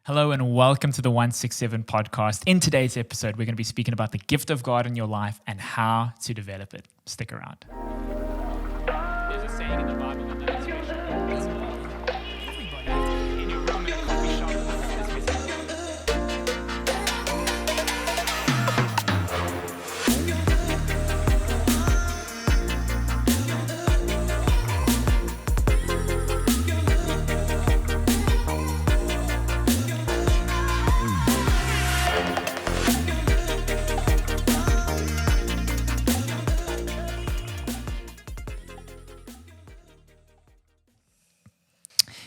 Hello and welcome to the 167 podcast. In today's episode, we're going to be speaking about the gift of God in your life and how to develop it. Stick around. There's a saying in the Bible that everybody in your room in a coffee shop this message.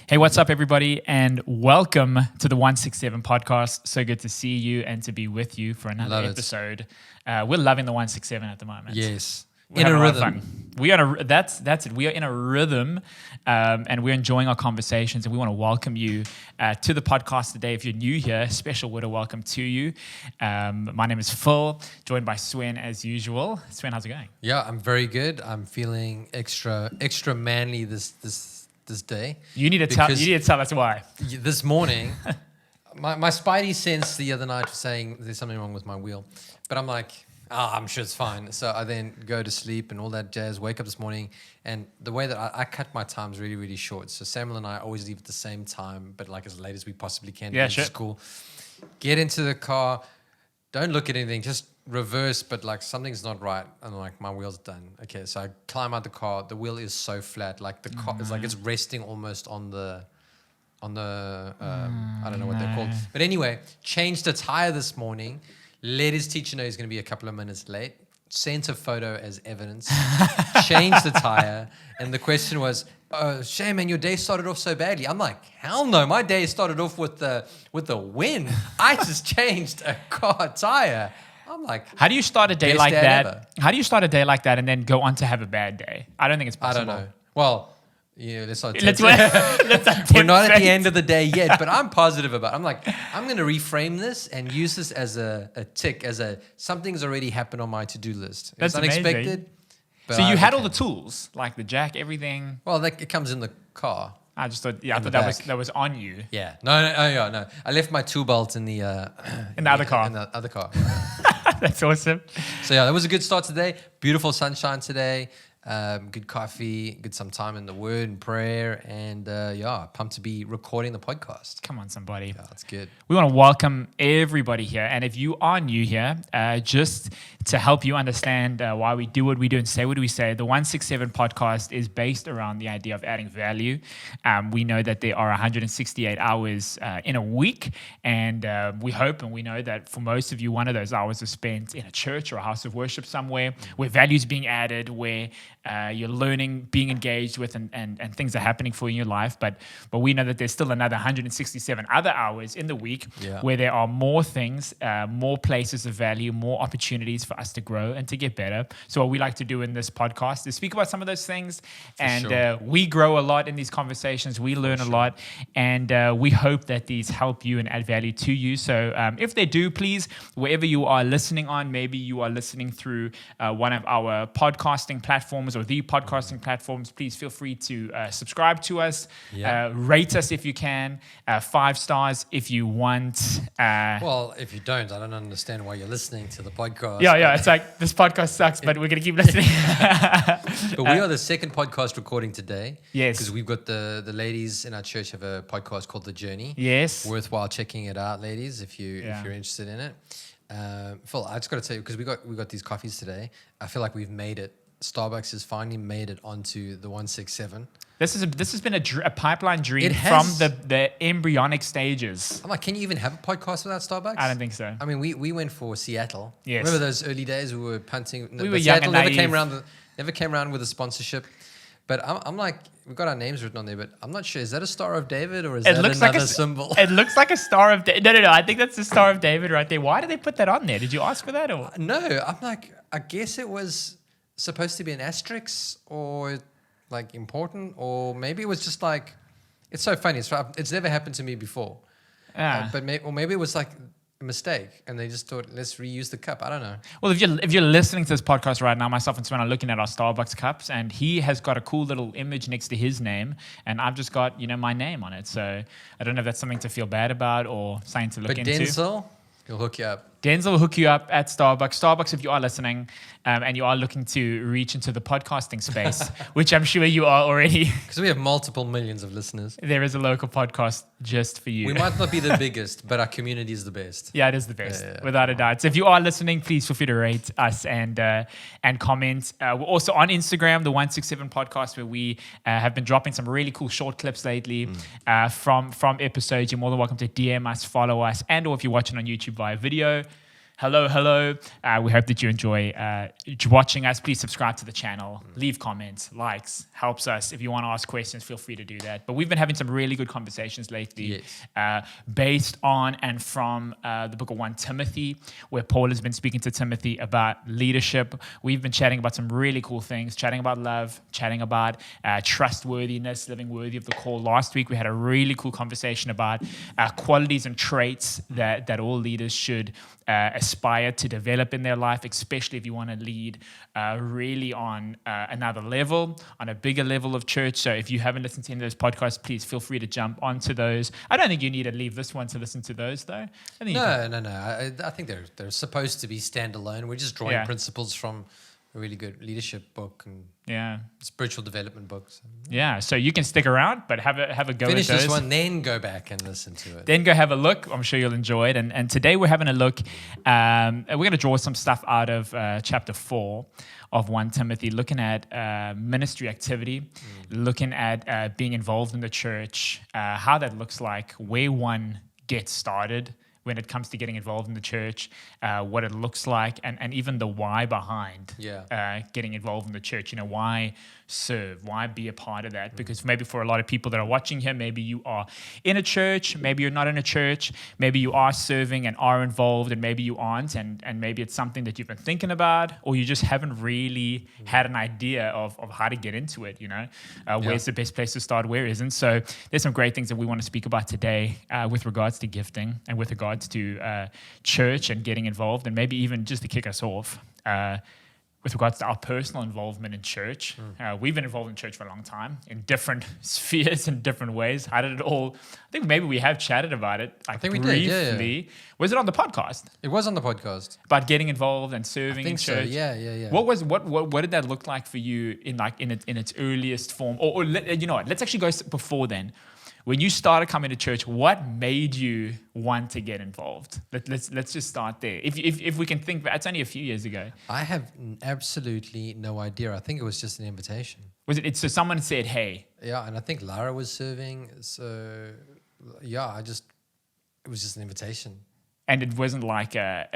Hey, what's up, everybody, and welcome to the 167 podcast. So good to see you and to be with you for another episode. We're loving the 167 at the moment. Yes, We're having a lot of fun. We are that's it. We are in a rhythm, and we're enjoying our conversations. And we want to welcome you to the podcast today. If you're new here, special word of welcome to you. My name is Phil, joined by Swen as usual. Swen, how's it going? Yeah, I'm very good. I'm feeling extra manly this day. You need to tell us why. This morning, my spidey sense the other night was saying there's something wrong with my wheel, but I'm like, I'm sure it's fine. So I then go to sleep and all that jazz. Wake up this morning, and the way that I cut my times really, really short. So Samuel and I always leave at the same time, but like as late as we possibly can. Yeah, sure. School. Get into the car. Don't look at anything. Just reverse, but like something's not right. And like my wheel's done. Okay, so I climb out the car. The wheel is so flat. Like the car is like it's resting almost on the I don't know what they're called. But anyway, changed the tire this morning. Let his teacher know he's going to be a couple of minutes late. Sent a photo as evidence. Changed the tire. And the question was, Shay, man, your day started off so badly. I'm like, hell no, my day started off with the win. I just changed a car tire. I'm like, how do you start a day like that? Ever. How do you start a day like that and then go on to have a bad day? I don't think it's possible. I don't know. Well, yeah, let's not. We're not at the end of the day yet, but I'm positive about it. I'm like, I'm going to reframe this and use this as a tick, as something's already happened on my to-do list. That's it's unexpected. Amazing. So you had all the tools, like the jack, everything. Well, it comes in the car. I just thought, I thought that was on you. Yeah. No. I left my tool belt in the other car. In the other car. That's awesome. So yeah, that was a good start today. Beautiful sunshine today. Good coffee, good some time in the Word and prayer, and pumped to be recording the podcast. Come on, somebody. Yeah, that's good. We want to welcome everybody here, and if you are new here, just to help you understand why we do what we do and say what we say, the 167 podcast is based around the idea of adding value. We know that there are 168 hours in a week, and we hope and we know that for most of you, one of those hours is spent in a church or a house of worship somewhere where value is being added, where you're learning, being engaged with, and things are happening for you in your life. But we know that there's still another 167 other hours in the week where there are more things, more places of value, more opportunities for us to grow and to get better. So what we like to do in this podcast is speak about some of those things. We grow a lot in these conversations. We learn a lot. And we hope that these help you and add value to you. So if they do, please, wherever you are listening on, maybe you are listening through one of our podcasting platforms or the podcasting platforms, please feel free to subscribe to us, rate us if you can, 5 stars if you want. Well, if you don't, I don't understand why you're listening to the podcast. Yeah, it's like, this podcast sucks, but we're going to keep listening. But we are the second podcast recording today. Yes. Because we've got the ladies in our church have a podcast called The Journey. Yes. Worthwhile checking it out, ladies, if you're interested in it. Phil, I just got to tell you, because we got these coffees today, I feel like we've made it. Starbucks has finally made it onto the 167. This has been a pipeline dream from the embryonic stages. I'm like, can you even have a podcast without Starbucks? I don't think so. I mean, we went for Seattle. Yes. Remember those early days we were punting? We were young Seattle and never came around with a sponsorship. But I'm like, we've got our names written on there, but I'm not sure. Is that a Star of David or is that another symbol? It looks like a Star of David. No. I think that's the Star of David right there. Why did they put that on there? Did you ask for that? Or? No, I'm like, I guess it was supposed to be an asterisk or like important, or maybe it was just like, it's so funny. It's never happened to me before. But maybe it was like a mistake, and they just thought, let's reuse the cup. I don't know. Well, if you're listening to this podcast right now, myself and Sven are looking at our Starbucks cups, and he has got a cool little image next to his name, and I've just got my name on it. So I don't know if that's something to feel bad about or something to look But into. Denzel, he'll hook you up. Denzel will hook you up at Starbucks. Starbucks, if you are listening and you are looking to reach into the podcasting space, which I'm sure you are already, Because we have multiple millions of listeners. there is a local podcast just for you. We might not be the biggest, but our community is the best. Yeah, it is the best, Yeah. without a doubt. So if you are listening, please feel free to rate us and comment. We're also on Instagram, the 167 Podcast, where we have been dropping some really cool short clips lately from episodes. You're more than welcome to DM us, follow us, and or if you're watching on YouTube via video, hello. We hope that you enjoy watching us. Please subscribe to the channel, leave comments, likes, helps us. If you want to ask questions, feel free to do that. But we've been having some really good conversations lately based on and from the book of 1 Timothy, where Paul has been speaking to Timothy about leadership. We've been chatting about some really cool things, chatting about love, chatting about trustworthiness, living worthy of the call. Last week, we had a really cool conversation about qualities and traits that all leaders should aspire to develop in their life, especially if you want to lead really on another level, on a bigger level of church. So if you haven't listened to any of those podcasts, please feel free to jump onto those. I don't think you need to leave this one to listen to those, though. I think No. I think they're supposed to be standalone. We're just drawing principles from a really good leadership book and spiritual development books. Yeah, so you can stick around, but have a go Finish at those. this one, then go back and listen to it. Then go have a look. I'm sure you'll enjoy it. And today we're having a look. We're going to draw some stuff out of chapter 4 of 1 Timothy, looking at ministry activity, looking at being involved in the church, how that looks like, where one gets started when it comes to getting involved in the church, what it looks like, and even the why behind getting involved in the church. Why serve? Why be a part of that? Because maybe for a lot of people that are watching here, maybe you are in a church, maybe you're not in a church, maybe you are serving and are involved, and maybe you aren't, and maybe it's something that you've been thinking about, or you just haven't really had an idea of how to get into it. Where's the best place to start, where isn't? So there's some great things that we want to speak about today with regards to gifting and with regards to church and getting involved, and maybe even just to kick us off with regards to our personal involvement in church. We've been involved in church for a long time in different spheres in different ways. How did it all? I think maybe we have chatted about it. I think we briefly. did. Was it on the podcast? It was on the podcast About getting involved and serving in church. So. Yeah. What did that look like for you in its earliest form? Or you know what? Let's actually go before then. When you started coming to church, what made you want to get involved? Let's just start there. If we can think back, it's only a few years ago. I have absolutely no idea. I think it was just an invitation. Was it? So someone said, "Hey." Yeah, and I think Lara was serving. So yeah, it was just an invitation. And it wasn't like a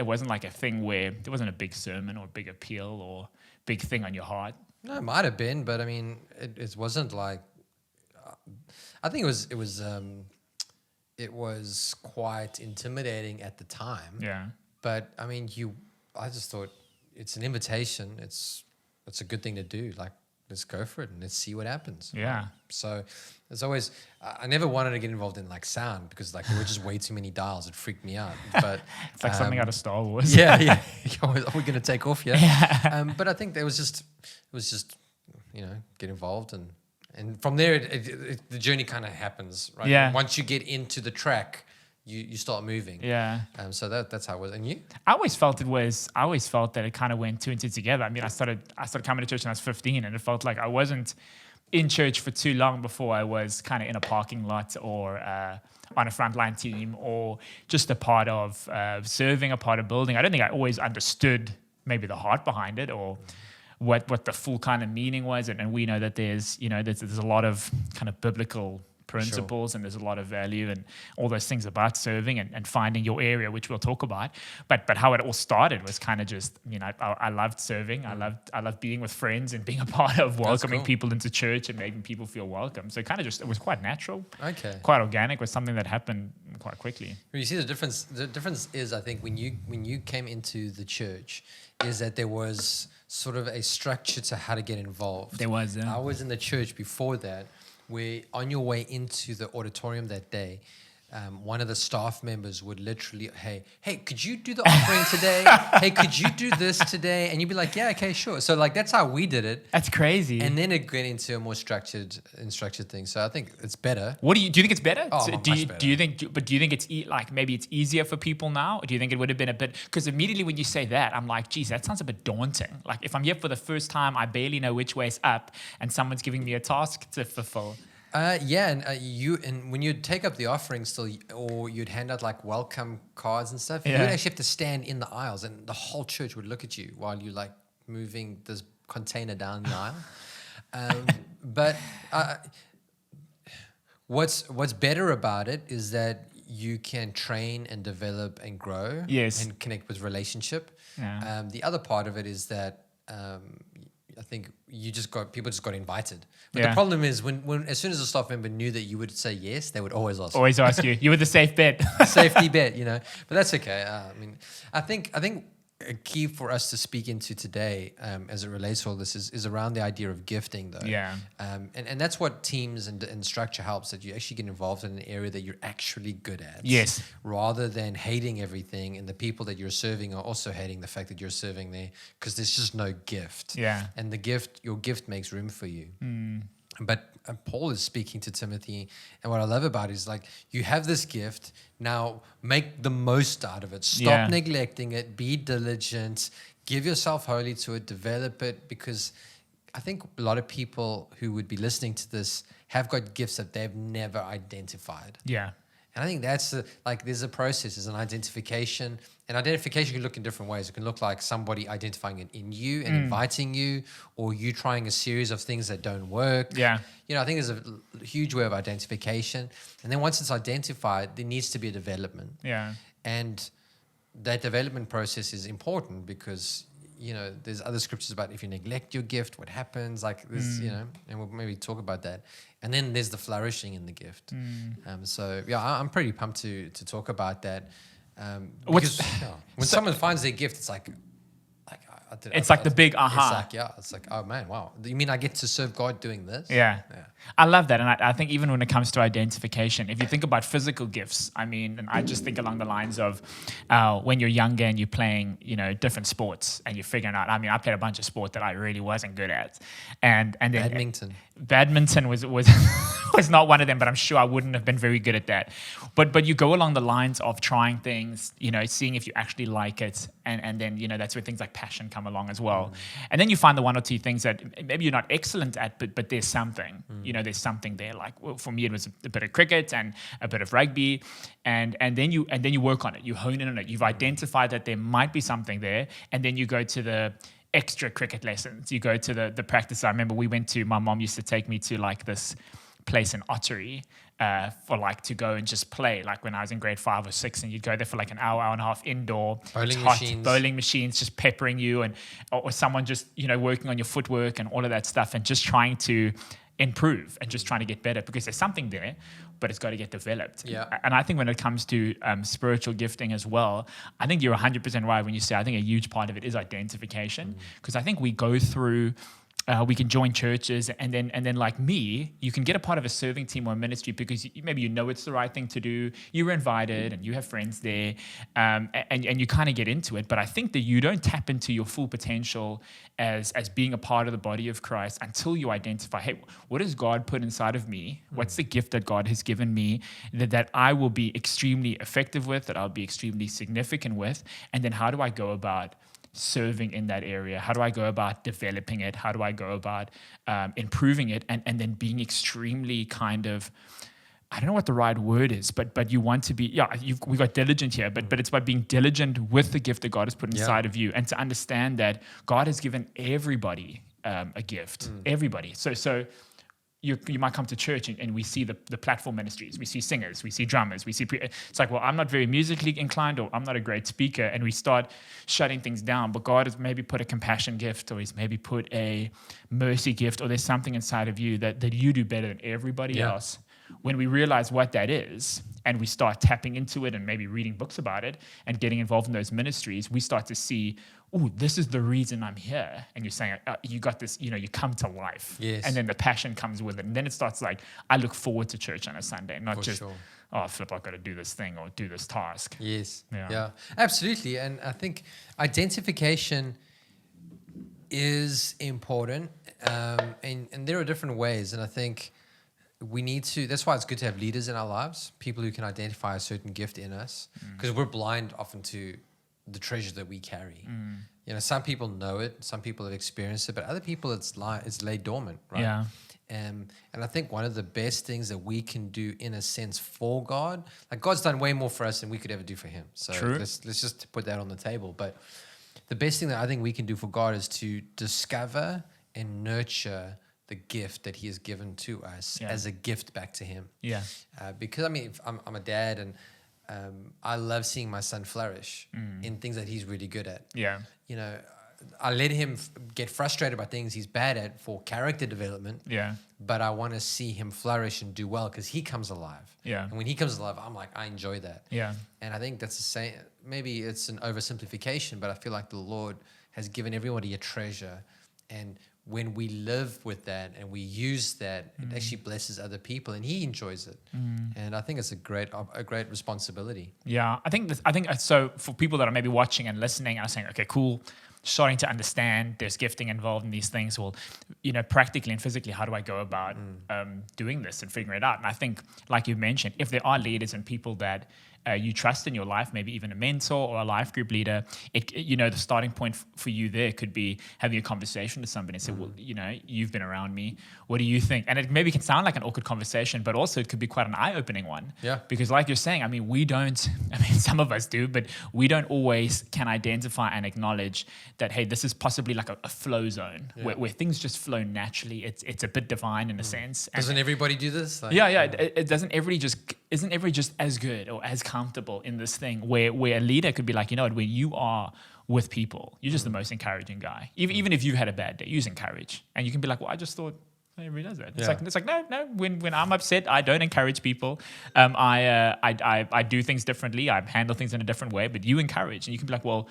thing where there wasn't a big sermon or big appeal or big thing on your heart. No, it might have been, but I mean, it wasn't like. I think it was quite intimidating at the time. Yeah. But I mean, I just thought it's an invitation. It's a good thing to do. Like, let's go for it and let's see what happens. Yeah. So there's always, I never wanted to get involved in like sound because like there were just way too many dials. It freaked me out. But it's like something out of Star Wars. Yeah. Are we going to take off here? Yeah. But I think it was just, get involved and from there, the journey kind of happens, right? Yeah. Once you get into the track, you start moving. Yeah. So that's how it was. And you? I always felt that it kind of went two and two together. I mean, I started coming to church when I was 15, and it felt like I wasn't in church for too long before I was kind of in a parking lot or on a frontline team or just a part of serving, a part of building. I don't think I always understood maybe the heart behind it or what the full kind of meaning was, and we know that there's a lot of kind of biblical principles and there's a lot of value and all those things about serving and finding your area, which we'll talk about. But how it all started was kind of just, I loved serving. I loved being with friends and being a part of welcoming people into church and making people feel welcome. So kind of just, it was quite natural. Okay. Quite organic. Was something that happened quite quickly. You see the difference. The difference is, I think, when you came into the church, is that there was sort of a structure to how to get involved. There was. I was in the church before that, where on your way into the auditorium that day, one of the staff members would literally, hey, could you do the offering today? Hey, could you do this today? And you'd be like, yeah, okay, sure. So like that's how we did it. That's crazy. And then it went into a more structured thing. So I think it's better. What do you think it's better? Oh, So much do you better. think it's like maybe it's easier for people now? Or do you think it would have been a bit? Because immediately when you say that, I'm like, geez, that sounds a bit daunting. Like if I'm here for the first time, I barely know which way's up, and someone's giving me a task to fulfill. And when you'd take up the offering still, or you'd hand out like welcome cards and stuff, you would Yeah. actually have to stand in the aisles, and the whole church would look at you while you like moving this container down the aisle. But what's better about it is that you can train and develop and grow, Yes. and connect with relationship. Yeah. The other part of it is that I think people just got invited. But Yeah. the problem is when as soon as a staff member knew that you would say yes, they would always ask. Always ask you. You were the safe bet. Safety bet, But that's okay. I think a key for us to speak into today, as it relates to all this, is around the idea of gifting, though. Yeah. And that's what teams and structure helps, that you actually get involved in an area that you're actually good at. Yes. Rather than hating everything, and the people that you're serving are also hating the fact that you're serving there, because there's just no gift. Yeah. And your gift makes room for you. But Paul is speaking to Timothy, and what I love about it is like, you have this gift, now make the most out of it. Stop Yeah. neglecting it, be diligent, give yourself wholly to it, develop it, because I think a lot of people who would be listening to this have got gifts that they've never identified. Yeah. And I think that's there's a process, there's an identification. And identification can look in different ways. It can look like somebody identifying it in you and inviting you, or you trying a series of things that don't work. Yeah. I think there's a huge way of identification. And then once it's identified, there needs to be a development. Yeah. And that development process is important because, there's other scriptures about if you neglect your gift, what happens, like this, and we'll maybe talk about that. And then there's the flourishing in the gift. So I'm pretty pumped to talk about that. Because when someone finds their gift, it's like It's like the big aha. It's like, oh man, wow. You mean I get to serve God doing this? Yeah. I love that. And I think even when it comes to identification, if you think about physical gifts, and I just think along the lines of when you're younger and you're playing, different sports and you're figuring out, I played a bunch of sport that I really wasn't good at. And then badminton was was not one of them, but I'm sure I wouldn't have been very good at that. But you go along the lines of trying things, seeing if you actually like it. And then, that's where things like passion come along as well. And then you find the one or two things that maybe you're not excellent at, but there's something, there's something there. Like for me, it was a bit of cricket and a bit of rugby. And then you work on it, you hone in on it. You've identified that there might be something there. And then you go to the extra cricket lessons. You go to the practice. I remember my mom used to take me to like this place in Ottery for like to go and just play, like when I was in grade 5 or 6, and you'd go there for like an hour and a half indoor, bowling machines just peppering you, and or someone just working on your footwork and all of that stuff, and just trying to improve and just trying to get better, because there's something there, but it's got to get developed. And I think when it comes to spiritual gifting as well, I think you're 100% right when you say I think a huge part of it is identification, because I think we go through we can join churches, and then like me, you can get a part of a serving team or a ministry because maybe it's the right thing to do. You were invited, and you have friends there, and you kind of get into it. But I think that you don't tap into your full potential as being a part of the body of Christ until you identify, hey, what has God put inside of me? What's the gift that God has given me that I will be extremely effective with, that I'll be extremely significant with, and then how do I go about serving in that area? How do I go about developing it? How do I go about improving it? And then being extremely kind of, I don't know what the right word is, but you want to be, we got diligent here, but it's about being diligent with the gift that God has put inside of you, and to understand that God has given everybody a gift, everybody. So you might come to church and we see the platform ministries, we see singers, we see drummers, it's like, well, I'm not very musically inclined, or I'm not a great speaker, and we start shutting things down. But God has maybe put a compassion gift, or he's maybe put a mercy gift, or there's something inside of you that you do better than everybody else. When we realize what that is, and we start tapping into it and maybe reading books about it and getting involved in those ministries, we start to see, oh, this is the reason I'm here. And you're saying, you got this, you come to life. Yes. And then the passion comes with it. And then it starts like, I look forward to church on a Sunday, not oh, flip, I've got to do this thing or do this task. Yes. Yeah. Yeah. Absolutely. And I think identification is important. And there are different ways. And I think we need to, that's why it's good to have leaders in our lives, people who can identify a certain gift in us, because we're blind often to the treasure that we carry. You know, some people know it, some people have experienced it, but other people it's laid dormant, right? Yeah. And I think one of the best things that we can do in a sense for God, like God's done way more for us than we could ever do for him. So True. let's just put that on the table. But the best thing that I think we can do for God is to discover and nurture the gift that he has given to us as a gift back to him. Yeah. Because I mean, I'm a dad, and I love seeing my son flourish in things that he's really good at. Yeah. You know, I let him get frustrated by things he's bad at for character development. Yeah. But I want to see him flourish and do well because he comes alive. Yeah. And when he comes alive, I'm like, I enjoy that. Yeah. And I think that's the same. Maybe it's an oversimplification, but I feel like the Lord has given everybody a treasure. And when we live with that and we use that, it actually blesses other people, and he enjoys it. And I think it's a great responsibility. Yeah, I think so. For people that are maybe watching and listening, are saying, "Okay, cool," starting to understand there's gifting involved in these things. Well, you know, practically and physically, how do I go about doing this and figuring it out? And I think, like you mentioned, if there are leaders and people that you trust in your life, maybe even a mentor or a life group leader, you know, the starting point for you there could be having a conversation with somebody and say, well, you know, you've been around me. What do you think? And it maybe can sound like an awkward conversation, but also it could be quite an eye-opening one. Yeah. Because like you're saying, I mean, some of us do, but we don't always can identify and acknowledge that, hey, this is possibly like a flow zone where things just flow naturally. It's a bit divine in a sense. Doesn't everybody do this? Like, It doesn't isn't everybody just as good or as comfortable in this thing where a leader could be like, you know what, when you are with people, you're just the most encouraging guy. Even if you've had a bad day, you just encourage. And you can be like, well, I just thought everybody does that. It's like no. When I'm upset, I don't encourage people. I do things differently. I handle things in a different way. But you encourage, and you can be like, well,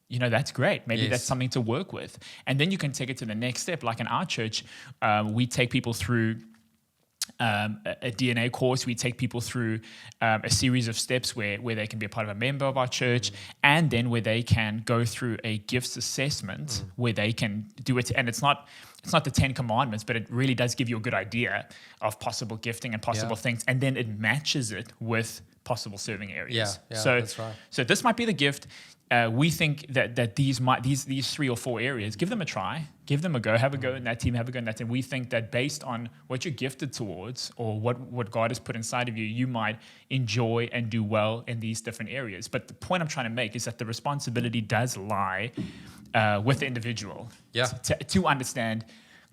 you know, that's great. Maybe that's something to work with. And then you can take it to the next step. Like in our church, we take people through a DNA course. We take people through a series of steps where they can be a part of a member of our church, and then where they can go through a gifts assessment where they can do it. And it's not the 10 commandments, but it really does give you a good idea of possible gifting and possible things. And then it matches it with possible serving areas. So that's right. So this might be the gift. We think that these 3 or 4 areas, give them a try, give them a go, have a go in that team, have a go in that team. We think that based on what you're gifted towards or what God has put inside of you, you might enjoy and do well in these different areas. But the point I'm trying to make is that the responsibility does lie with the individual to understand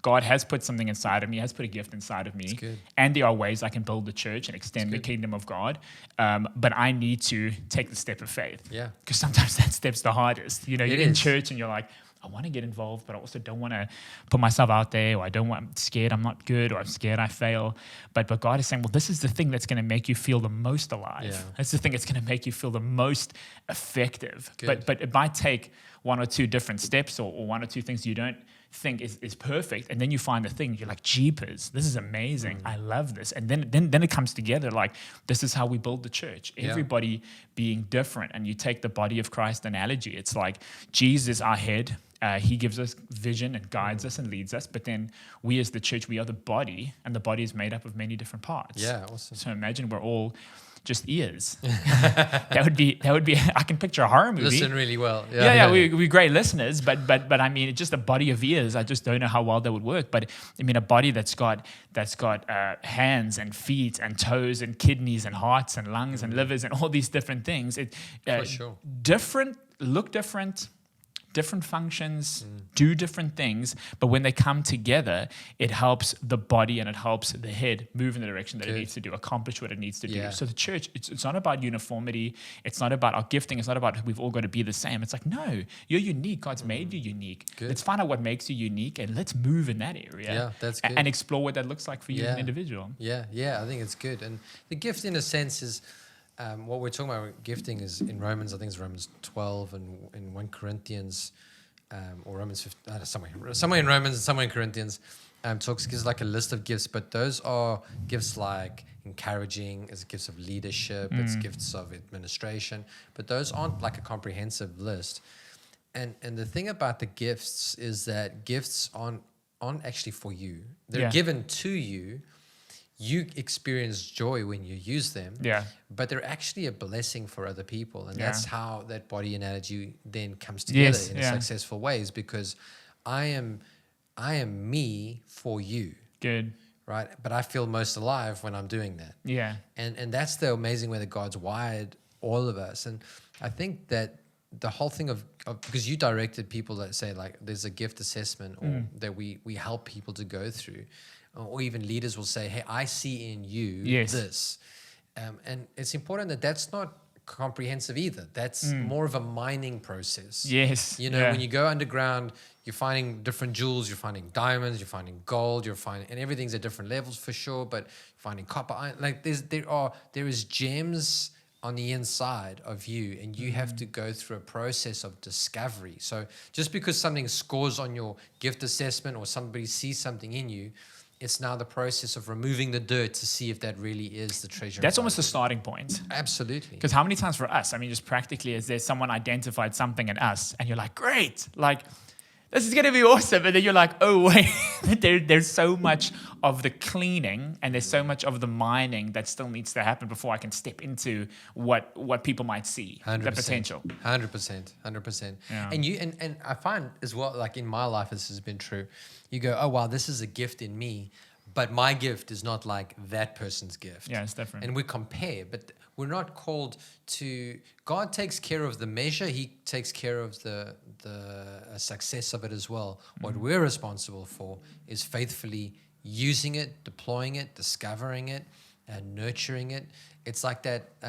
God has put something inside of me, has put a gift inside of me, and there are ways I can build the church and extend the kingdom of God. But I need to take the step of faith. Yeah. Because sometimes that step's the hardest. You know, you're in is. church and you're like, I want to get involved, but I also don't want to put myself out there, or I'm scared I'm not good, or I'm scared I fail. But God is saying, well, this is the thing that's going to make you feel the most alive. Yeah. That's the thing that's going to make you feel the most effective. Good. But it might take 1 or 2 different steps or 1 or 2 things you don't think is perfect, and then you find the thing, you're like, jeepers, this is amazing, I love this. And then it comes together like, this is how we build the church, everybody being different. And you take the body of Christ analogy, it's like Jesus, our head, he gives us vision and guides us and leads us, but then we as the church, we are the body, and the body is made up of many different parts. Yeah, awesome. So imagine we're all just ears. that would be. I can picture a horror movie. Listen really well. We're great listeners, but I mean, it's just a body of ears. I just don't know how well that would work. But I mean, a body that's got hands and feet and toes and kidneys and hearts and lungs and livers and all these different things. For sure. Look different. Different functions, do different things, but when they come together, it helps the body and it helps the head move in the direction that it needs to do, accomplish what it needs to do. So the church, it's not about uniformity. It's not about our gifting. It's not about we've all got to be the same. It's like, no, you're unique. God's made you unique. Let's find out what makes you unique and let's move in that area. Yeah, that's good. And explore what that looks like for you as an individual. Yeah, I think it's good. And the gift, in a sense, is what we're talking about. Gifting is in Romans. I think it's Romans 12 and in 1 Corinthians, or Romans 15, somewhere in Romans and somewhere in Corinthians. gives like a list of gifts, but those are gifts like encouraging, it's gifts of leadership, it's gifts of administration, but those aren't like a comprehensive list. And the thing about the gifts is that gifts aren't actually for you. They're given to you. You experience joy when you use them, but they're actually a blessing for other people. And that's how that body analogy then comes together in a successful ways, because I am me for you. Good. Right. But I feel most alive when I'm doing that. Yeah. And that's the amazing way that God's wired all of us. And I think that the whole thing of because you directed people that say like there's a gift assessment or that we help people to go through, or even leaders will say, hey, I see in you this. And it's important that that's not comprehensive either. That's more of a mining process. Yes. You know, when you go underground, you're finding different jewels, you're finding diamonds, you're finding gold, and everything's at different levels for sure, but you're finding copper, iron, like there is gems on the inside of you, and you have to go through a process of discovery. So just because something scores on your gift assessment or somebody sees something in you, it's now the process of removing the dirt to see if that really is the treasure. That's almost the starting point. Absolutely. Because how many times for us, I mean, just practically, is there someone identified something in us and you're like, great, like, this is going to be awesome. And then you're like, oh, wait, there's so much of the cleaning and there's so much of the mining that still needs to happen before I can step into what people might see, 100%, the potential. 100%. Yeah. And I find as well, like in my life, this has been true. You go, oh, wow, this is a gift in me, but my gift is not like that person's gift. Yeah, it's different. And we compare, but we're not called to. God takes care of the measure. He takes care of the success of it as well. What we're responsible for is faithfully using it, deploying it, discovering it, and nurturing it. It's like that,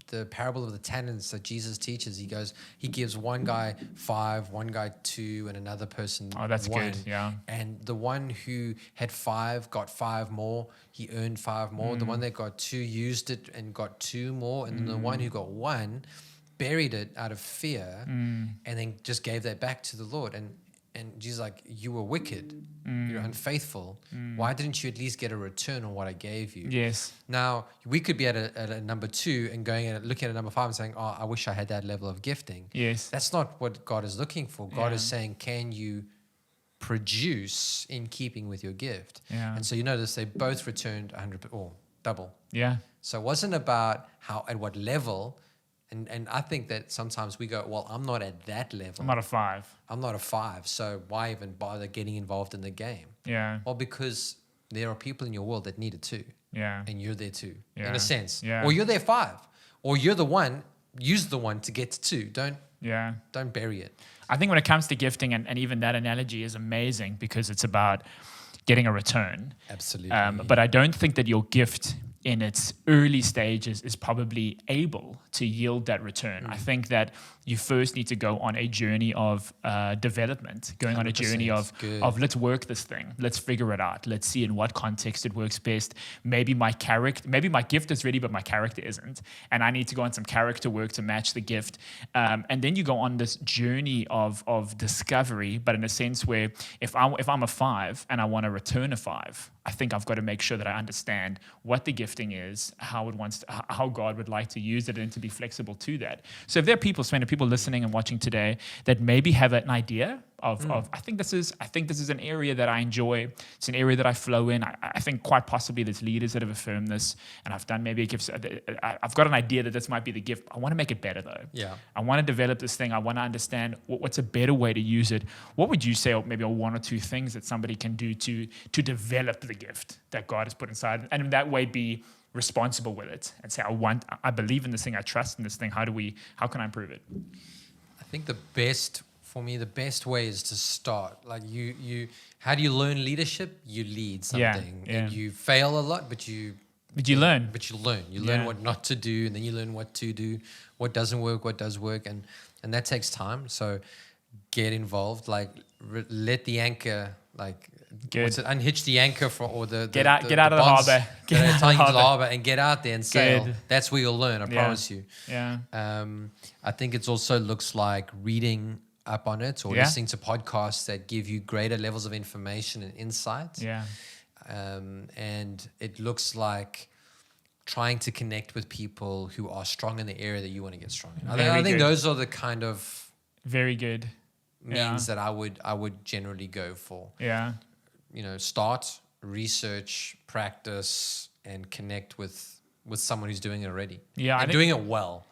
the parable of the talents that Jesus teaches. He gives one guy 5, one guy 2, and another person 1. Good, yeah. And the one who had 5 got 5 more. He earned 5 more. The one that got 2 used it and got 2 more. And then the one who got 1 buried it out of fear and then just gave that back to the Lord. And Jesus is like, you were wicked. You're unfaithful. Why didn't you at least get a return on what I gave you? Yes. Now, we could be at a number 2 and looking at a number 5 and saying, oh, I wish I had that level of gifting. Yes. That's not what God is looking for. God is saying, can you produce in keeping with your gift? Yeah. And so you notice they both returned 100 or double. Yeah. So it wasn't about at what level. And I think that sometimes we go, well, I'm not at that level. I'm not a 5. I'm not a 5, so why even bother getting involved in the game? Yeah. Well, because there are people in your world that need it too. Yeah. And you're there too, in Yeah. a sense. Yeah. Or you're there 5. Or you're the one, use the one to get to 2. Don't bury it. I think when it comes to gifting, and even that analogy is amazing because it's about getting a return. Absolutely. But I don't think that your gift in its early stages is probably able to yield that return. I think that you first need to go on a journey of development, going on a journey of let's work this thing, let's figure it out, let's see in what context it works best. Maybe my gift is ready, but my character isn't, and I need to go on some character work to match the gift. And then you go on this journey of discovery, but in a sense where if I'm a 5 and I want to return a 5, I think I've got to make sure that I understand what the gifting is, how God would like to use it, and to be flexible to that. So if there are people listening and watching today that maybe have an idea of I think this is an area that I enjoy. It's an area that I flow in. I think quite possibly there's leaders that have affirmed this, and I've done maybe a gift. I've got an idea that this might be the gift. I want to make it better though. Yeah. I want to develop this thing. I want to understand what's a better way to use it. What would you say, or maybe 1 or 2 things that somebody can do to develop the gift that God has put inside, and in that way be responsible with it and say, I believe in this thing, I trust in this thing. How can I improve it? I think the best way is to start. Like how do you learn leadership? You lead something. Yeah. And you fail a lot, but you learn. You learn what not to do, and then you learn what to do, what doesn't work, what does work, and that takes time. So get involved, like let the anchor, like Good. unhitch the anchor or the get out of the harbor. Get out of the harbor and get out there and sail. Good. That's where you'll learn. I promise you. Yeah. I think it also looks like reading up on it, or Yeah. listening to podcasts that give you greater levels of information and insight. Yeah. And it looks like trying to connect with people who are strong in the area that you want to get strong in. I Very think good. those are the kind of Very good. means that I would generally go for. Yeah. Start, research, practice, and connect with someone who's doing it already. Yeah, I and think- doing it well.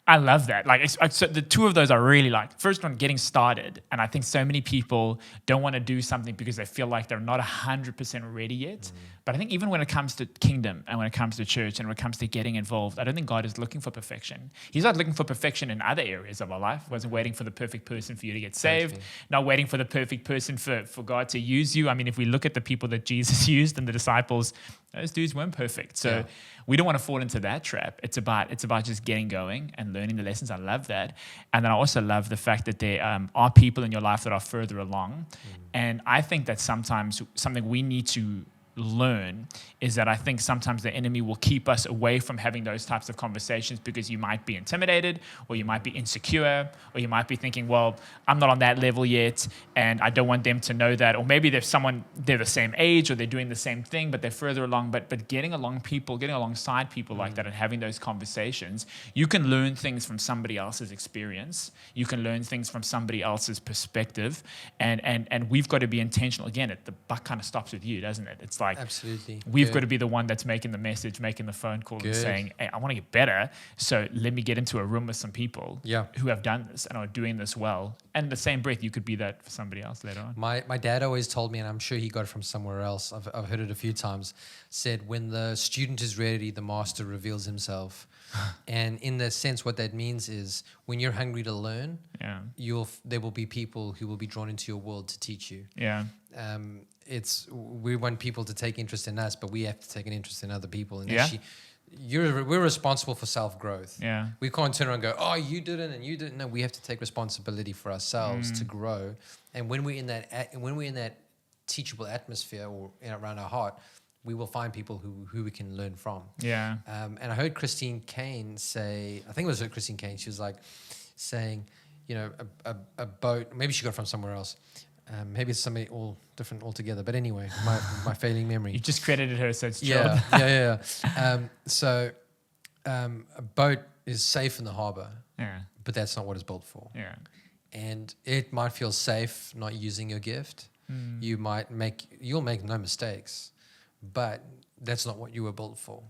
I love that. Like, so the two of those I really like. First one, getting started. And I think so many people don't want to do something because they feel like they're not 100% ready yet. But I think even when it comes to kingdom and when it comes to church and when it comes to getting involved, I don't think God is looking for perfection. He's not looking for perfection in other areas of our life. Wasn't waiting for the perfect person for you to get saved. Not waiting for the perfect person for God to use you. I mean, if we look at the people that Jesus used and the disciples, those dudes weren't perfect. So we don't want to fall into that trap. It's about just getting going and learning the lessons. I love that. And then I also love the fact that there are people in your life that are further along. And I think that sometimes something we need to learn is that I think sometimes the enemy will keep us away from having those types of conversations because you might be intimidated, or you might be insecure, or you might be thinking, well, I'm not on that level yet and I don't want them to know that. Or maybe there's someone, they're the same age or they're doing the same thing, but they're further along. But getting alongside people like that and having those conversations, you can learn things from somebody else's experience. You can learn things from somebody else's perspective. And we've got to be intentional. Again, the buck kind of stops with you, doesn't it? It's like, Absolutely. we've got to be the one that's making the message, making the phone call, and saying, hey, I want to get better. So let me get into a room with some people who have done this and are doing this well. And in the same breath, you could be that for somebody else later on. My dad always told me, and I'm sure he got it from somewhere else, I've heard it a few times, said, when the student is ready, the master reveals himself. And in that sense, what that means is when you're hungry to learn, there will be people who will be drawn into your world to teach you. Yeah. We want people to take interest in us, but we have to take an interest in other people. And Yeah. we're responsible for self-growth. Yeah. We can't turn around and go, oh, you didn't and you didn't. No, we have to take responsibility for ourselves to grow. And when we're in that teachable atmosphere or around our heart, we will find people who we can learn from. Yeah. And I heard Christine Kane say, I think it was Christine Kane, she was like saying, a boat, maybe she got it from somewhere else. Maybe it's somebody all different altogether. But anyway, my failing memory. You just credited her, so it's true. Yeah. A boat is safe in the harbor, but that's not what it's built for. Yeah. And it might feel safe not using your gift. You'll make no mistakes, but that's not what you were built for.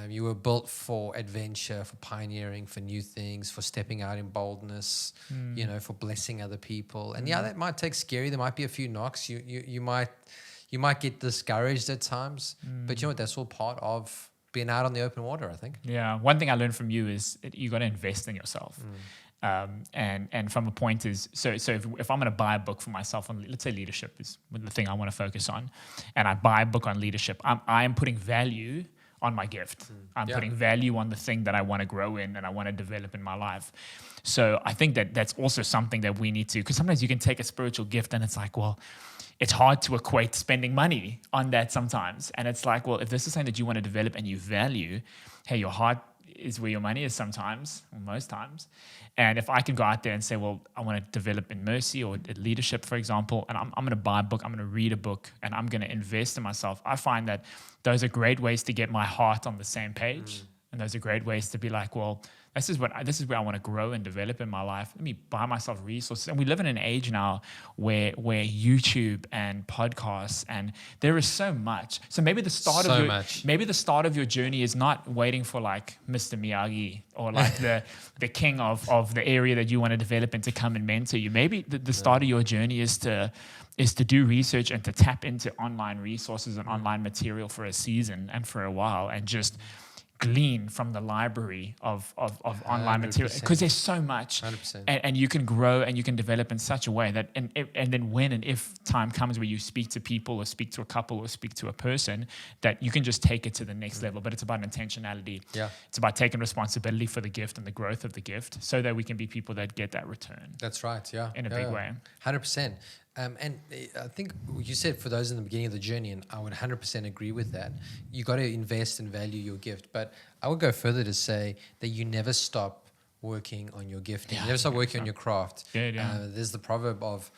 You were built for adventure, for pioneering, for new things, for stepping out in boldness, for blessing other people. And that might take scary. There might be a few knocks. You might get discouraged at times, but you know what? That's all part of being out on the open water, I think. Yeah. One thing I learned from you is you got to invest in yourself. And from a point is, so if I'm going to buy a book for myself on, let's say leadership is the thing I want to focus on, and I buy a book on leadership, I'm putting value on my gift. I'm putting value on the thing that I want to grow in and I want to develop in my life. So I think that's also something that we need to, because sometimes you can take a spiritual gift and it's like, well, it's hard to equate spending money on that sometimes. And it's like, well, if this is something that you want to develop and you value, hey, your heart is where your money is sometimes, or most times. And if I can go out there and say, well, I want to develop in mercy or leadership, for example, and I'm going to buy a book, I'm going to read a book, and I'm going to invest in myself, I find that those are great ways to get my heart on the same page. And those are great ways to be like, well, this is where I want to grow and develop in my life. Let me buy myself resources. And we live in an age now where YouTube and podcasts, and there is so much. So maybe the start of your journey is not waiting for like Mr. Miyagi or like the king of the area that you want to develop and to come and mentor you. Maybe the start of your journey is to do research and to tap into online resources and online material for a season and for a while, and just glean from the library of online material, because there's so much. 100%. And you can grow and you can develop in such a way that and then when and if time comes where you speak to people or speak to a couple or speak to a person, that you can just take it to the next level. But it's about intentionality. It's about taking responsibility for the gift and the growth of the gift, so that we can be people that get that return. That's right. In a big way. 100%. And I think you said for those in the beginning of the journey, and I would 100% agree with that, you got to invest and value your gift. But I would go further to say that you never stop working on your gifting. Yeah, You never stop working on your craft. Good, yeah. There's the proverb of,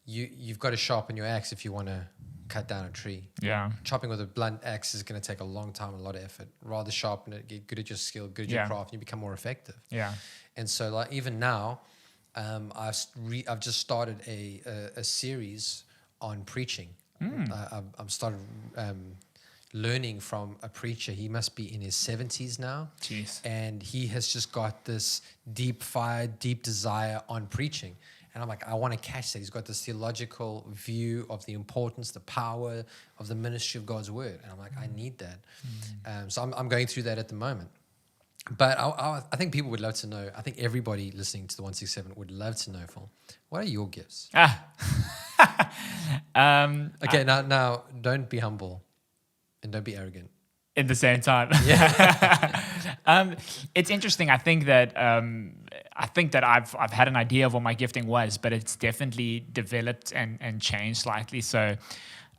you've got to sharpen your axe if you want to cut down a tree. Yeah. Chopping with a blunt axe is going to take a long time and a lot of effort. Rather sharpen it, get good at your skill, good at your craft, and you become more effective. Yeah. And so, like, even now, I've just started a series on preaching. I've started learning from a preacher. He must be in his 70s now. Jeez. And he has just got this deep fire, deep desire on preaching. And I'm like, I want to catch that. He's got this theological view of the importance, the power of the ministry of God's word. And I'm like, I need that. So I'm going through that at the moment. But I think people would love to know. I think everybody listening to the 167 would love to know, Phil, what are your gifts? Okay, now don't be humble and don't be arrogant. At the same time. Yeah. It's interesting. I think that I've had an idea of what my gifting was, but it's definitely developed and changed slightly. So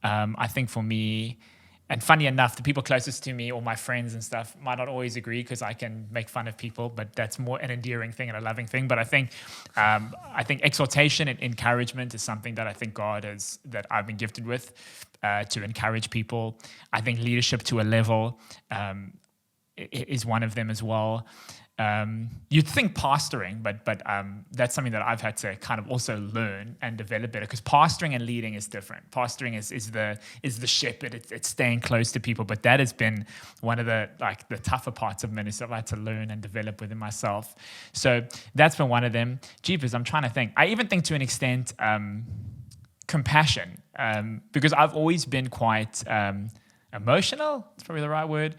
I think for me, and funny enough, the people closest to me or my friends and stuff might not always agree because I can make fun of people, but that's more an endearing thing and a loving thing. But I think exhortation and encouragement is something that I think that I've been gifted with to encourage people. I think leadership to a level is one of them as well. You'd think pastoring, but that's something that I've had to kind of also learn and develop better, because pastoring and leading is different. Pastoring is the shepherd. It's staying close to people, but that has been one of the tougher parts of ministry I've had to learn and develop within myself. So that's been one of them. Jeepers, I'm trying to think. I even think to an extent compassion, because I've always been quite emotional. It's probably the right word.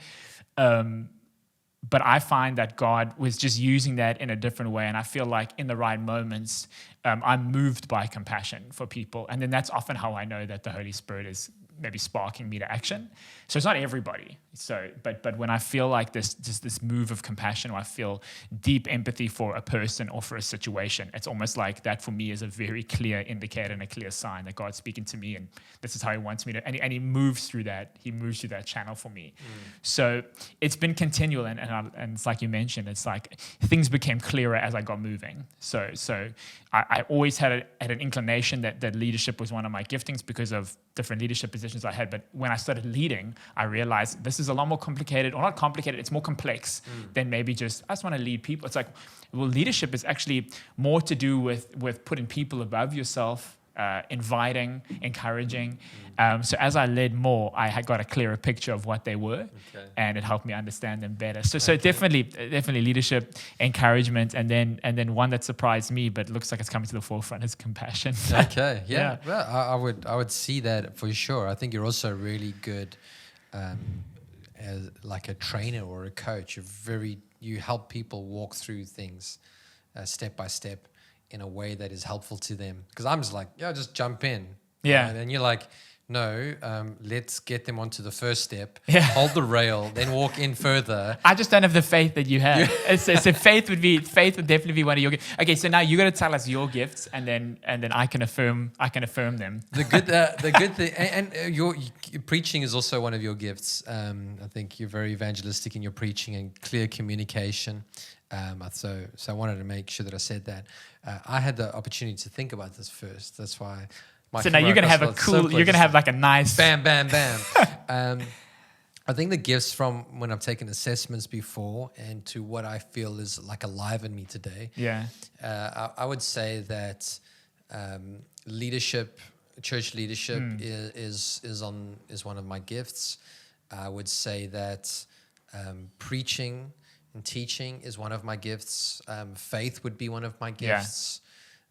But I find that God was just using that in a different way. And I feel like in the right moments, I'm moved by compassion for people. And then that's often how I know that the Holy Spirit is maybe sparking me to action. So it's not everybody. So, but when I feel like this move of compassion, or I feel deep empathy for a person or for a situation, it's almost like that for me is a very clear indicator and a clear sign that God's speaking to me, and this is how He wants me to. And He moves through that. He moves through that channel for me. So it's been continual, and it's like you mentioned, it's like things became clearer as I got moving. So I always had an inclination that leadership was one of my giftings because of different leadership positions I had. But when I started leading, I realized this is a lot more complicated, or not complicated, it's more complex than maybe just, I just want to lead people. It's like, well, leadership is actually more to do with putting people above yourself, inviting, encouraging. So as I led more, I had got a clearer picture of what they were, and it helped me understand them better. So definitely leadership, encouragement, and then one that surprised me, but looks like it's coming to the forefront, is compassion. Okay, yeah. Well, I would see that for sure. I think you're also really good as like a trainer or a coach. You help people walk through things step by step in a way that is helpful to them. Because I'm just like, just jump in. Yeah. And then you're like, no, let's get them onto the first step, Yeah. hold the rail, then walk in further. I just don't have the faith that you have. So faith would definitely be one of your gifts. Okay, so now you got to tell us your gifts, and then I can affirm them. The good thing, and your preaching is also one of your gifts. I think you're very evangelistic in your preaching and clear communication. So I wanted to make sure that I said that. I had the opportunity to think about this first. That's why. So now you're gonna have like a nice bam, bam, bam. I think the gifts from when I've taken assessments before and to what I feel is like alive in me today. Yeah. I would say that leadership, church leadership, is one of my gifts. I would say that preaching and teaching is one of my gifts. Faith would be one of my gifts.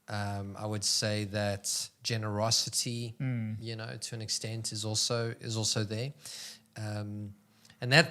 I would say that generosity, to an extent, is also there, and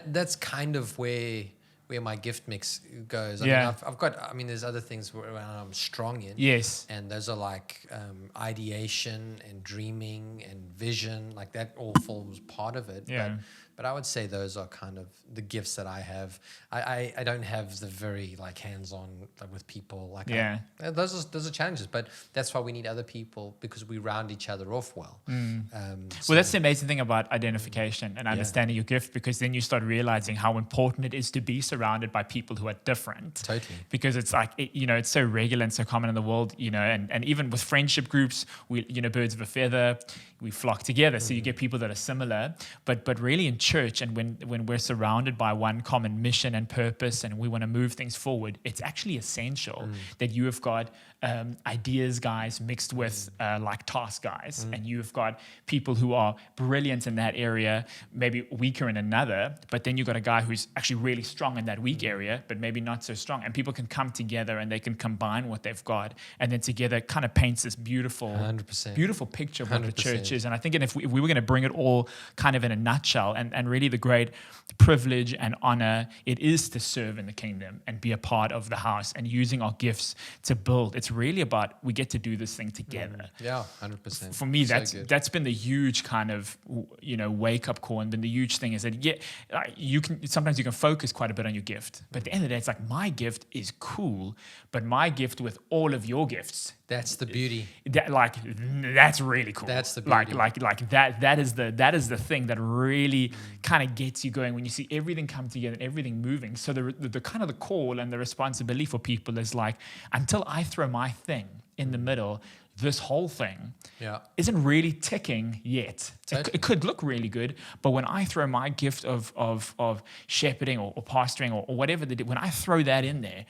that's kind of where my gift mix goes. I mean, I've got. I mean, there's other things where I'm strong in. Yes. And those are like ideation and dreaming and vision. Like that all forms part of it. Yeah. But I would say those are kind of the gifts that I have. I don't have the very like hands-on like, with people. Like Yeah. those are challenges, but that's why we need other people because we round each other off well. Well, that's the amazing thing about identification and understanding your gift, because then you start realizing how important it is to be surrounded by people who are different. Totally. Because it's like, it's so regular and so common in the world, and even with friendship groups, we, birds of a feather, we flock together. So you get people that are similar, but really in church, and when we're surrounded by one common mission and purpose, and we want to move things forward, it's actually essential that you have got ideas guys mixed with like task guys, and you've got people who are brilliant in that area, maybe weaker in another, but then you've got a guy who's actually really strong in that weak area, but maybe not so strong, and people can come together and they can combine what they've got, and then together it kind of paints this beautiful 100%. beautiful picture of what the 100%. church is. And I think if we were going to bring it all kind of in a nutshell, and really the great privilege and honor it is to serve in the kingdom and be a part of the house and using our gifts to build. It's really about we get to do this thing together. Yeah, 100%. For me, So good. that's been the huge kind of wake up call, and then the huge thing is that you can sometimes you can focus quite a bit on your gift, but at the end of the day, it's like my gift is cool, but my gift with all of your gifts. That's the beauty. That's really cool. That's the beauty. Like that is the thing that really kind of gets you going when you see everything come together and everything moving. So the kind of the call and the responsibility for people is like, until I throw my thing in the middle, this whole thing isn't really ticking yet. It could look really good, but when I throw my gift of shepherding or pastoring or whatever when I throw that in there,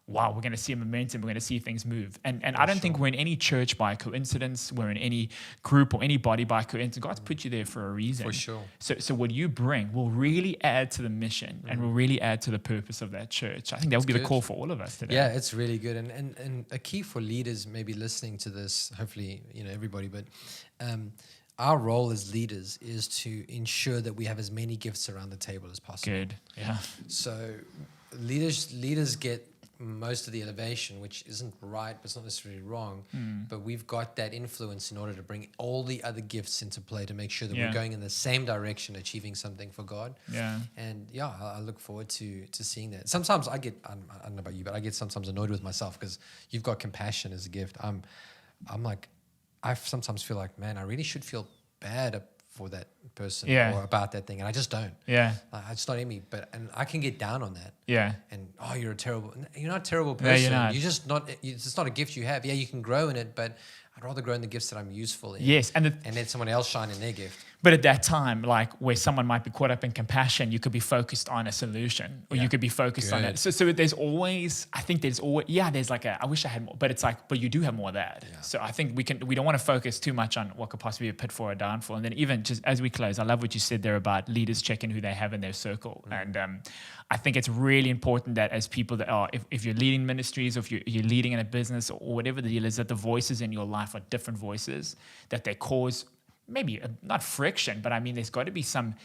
wow, we're going to see a momentum. We're going to see things move. And I don't think we're in any church by coincidence. We're in any group or any body by coincidence. God's put you there for a reason. For sure. So what you bring will really add to the mission and will really add to the purpose of that church. I think that would be the call for all of us today. Yeah, it's really good. And a key for leaders maybe listening to this, hopefully, everybody, but our role as leaders is to ensure that we have as many gifts around the table as possible. Good. Yeah. So leaders get most of the elevation, which isn't right, but it's not necessarily wrong. But we've got that influence in order to bring all the other gifts into play to make sure that we're going in the same direction, achieving something for God. Yeah. And I look forward to seeing that. Sometimes I don't know about you, but I get sometimes annoyed with myself because you've got compassion as a gift. I'm like, I sometimes feel like, man, I really should feel bad for that person or about that thing, and I just don't. Yeah. It's not in me, and I can get down on that. Yeah. And you're not a terrible person. you're not. You're just not. It's not a gift you have. Yeah, you can grow in it, but I'd rather grow in the gifts that I'm useful in. Yes, and let someone else shine in their gift. But at that time, like where someone might be caught up in compassion, you could be focused on a solution, or you could be focused on it. So there's always, there's like I wish I had more, but it's like, but you do have more of that. Yeah. So I think we don't want to focus too much on what could possibly be a pitfall or a downfall. And then even just as we close, I love what you said there about leaders checking who they have in their circle. And I think it's really important that as people that are, if you're leading ministries, or if you're leading in a business or whatever the deal is, that the voices in your life are different voices, that they cause maybe not friction, but I mean, there's got to be some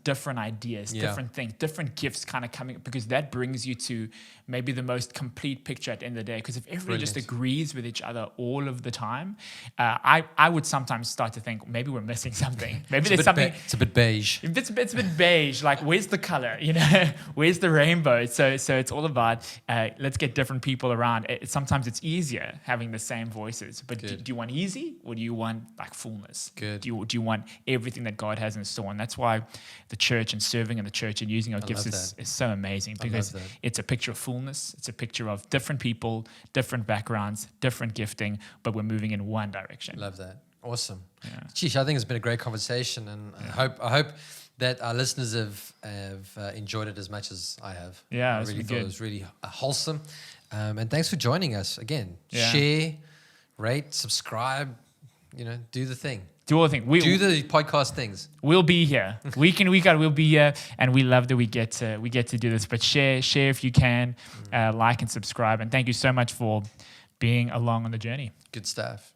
different ideas, different things, different gifts kind of coming, because that brings you to maybe the most complete picture at the end of the day. Because if everybody just agrees with each other all of the time, I would sometimes start to think maybe we're missing something. Maybe there's something. It's a bit beige. It's a bit beige. Like, where's the color? Where's the rainbow? So it's all about let's get different people around. Sometimes it's easier having the same voices. But do you want easy, or do you want like fullness? Good. Do you want everything that God has in store? And that's why the church and serving in the church and using our gifts is so amazing, because it's a picture of fullness. It's a picture of different people, different backgrounds, different gifting, but we're moving in one direction. Love that. Awesome. Yeah. Geesh, I think it's been a great conversation, and I hope that our listeners have enjoyed it as much as I have. Yeah, I really thought it was really wholesome. And thanks for joining us again. Share, rate, subscribe. Do the thing. Do all the things. Do the podcast things. We'll be here. We'll be here, and we love that we get to do this. But share if you can, like and subscribe, and thank you so much for being along on the journey. Good stuff.